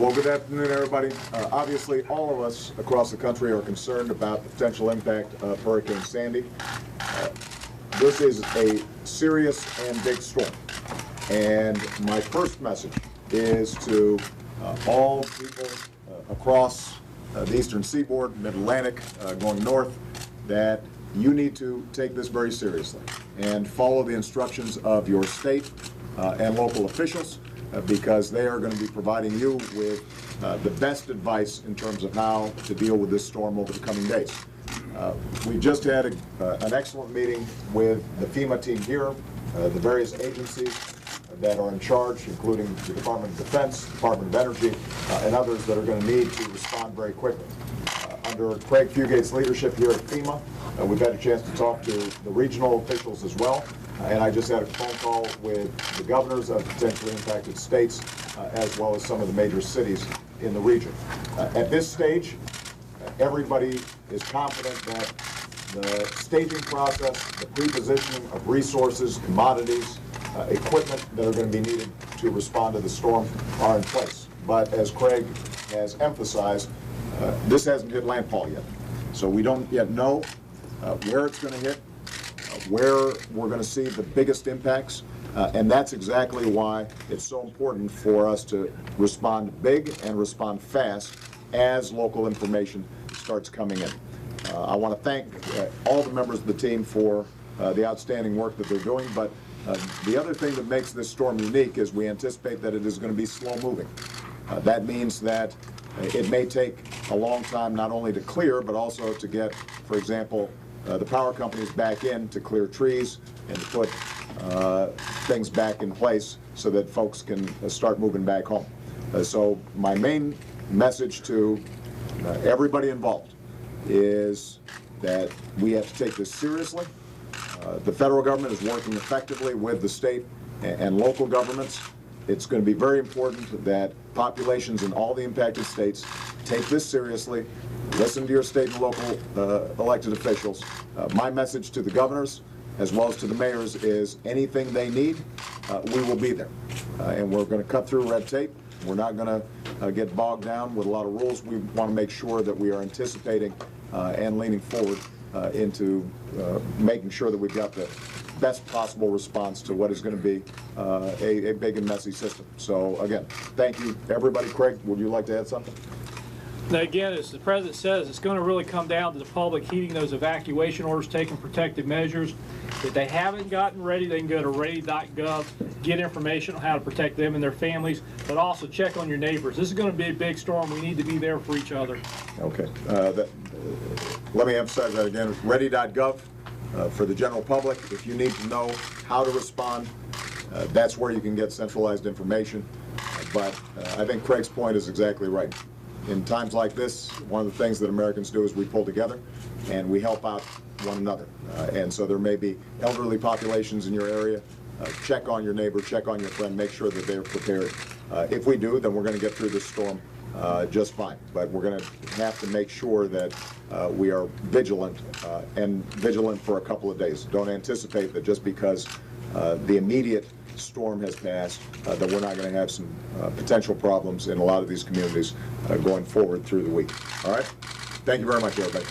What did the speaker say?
Well, good afternoon, everybody. Obviously, all of us across the country are concerned about the potential impact of Hurricane Sandy. This is a serious and big storm. And my first message is to all people across the eastern seaboard, mid-Atlantic, going north, that you need to take this very seriously and follow the instructions of your state and local officials, because they are going to be providing you with the best advice in terms of how to deal with this storm over the coming days. We just had an excellent meeting with the FEMA team here, the various agencies that are in charge, including the Department of Defense, Department of Energy, and others that are going to need to respond very quickly. Under Craig Fugate's leadership here at FEMA, we've had a chance to talk to the regional officials as well, and I just had a phone call with the governors of potentially impacted states, as well as some of the major cities in the region. At this stage, everybody is confident that the staging process, the pre-positioning of resources, commodities, equipment that are going to be needed to respond to the storm are in place. But as Craig has emphasized, this hasn't hit landfall yet. So we don't yet know where it's going to hit, where we're going to see the biggest impacts, and that's exactly why it's so important for us to respond big and respond fast as local information starts coming in. I want to thank all the members of the team for the outstanding work that they're doing, but the other thing that makes this storm unique is we anticipate that it is going to be slow moving. That means that it may take a long time not only to clear, but also to get, for example, the power companies back in to clear trees and to put things back in place so that folks can start moving back home. So my main message to everybody involved is that we have to take this seriously. The federal government is working effectively with the state and local governments. It's going to be very important that populations in all the impacted states take this seriously, listen to your state and local elected officials. My message to the governors as well as to the mayors is anything they need, we will be there. And we're going to cut through red tape. We're not going to get bogged down with a lot of rules. We want to make sure that we are anticipating and leaning forward into making sure that we've got the best possible response to what is going to be a big and messy system. So again, thank you everybody. Craig, would you like to add something? Now again, as the President says, it's going to really come down to the public heeding those evacuation orders, taking protective measures. If they haven't gotten ready, they can go to ready.gov, get information on how to protect them and their families, but also check on your neighbors. This is going to be a big storm. We need to be there for each other. Okay. Let me emphasize that again. Ready.gov for the general public. If you need to know how to respond, that's where you can get centralized information. But I think Craig's point is exactly right. In times like this, one of the things that Americans do is we pull together and we help out one another. And so there may be elderly populations in your area. Check on your neighbor, check on your friend, make sure that they're prepared. If we do, then we're going to get through this storm just fine. But we're going to have to make sure that we are vigilant and vigilant for a couple of days. Don't anticipate that just because the immediate storm has passed, that we're not going to have some potential problems in a lot of these communities going forward through the week. All right? Thank you very much, everybody.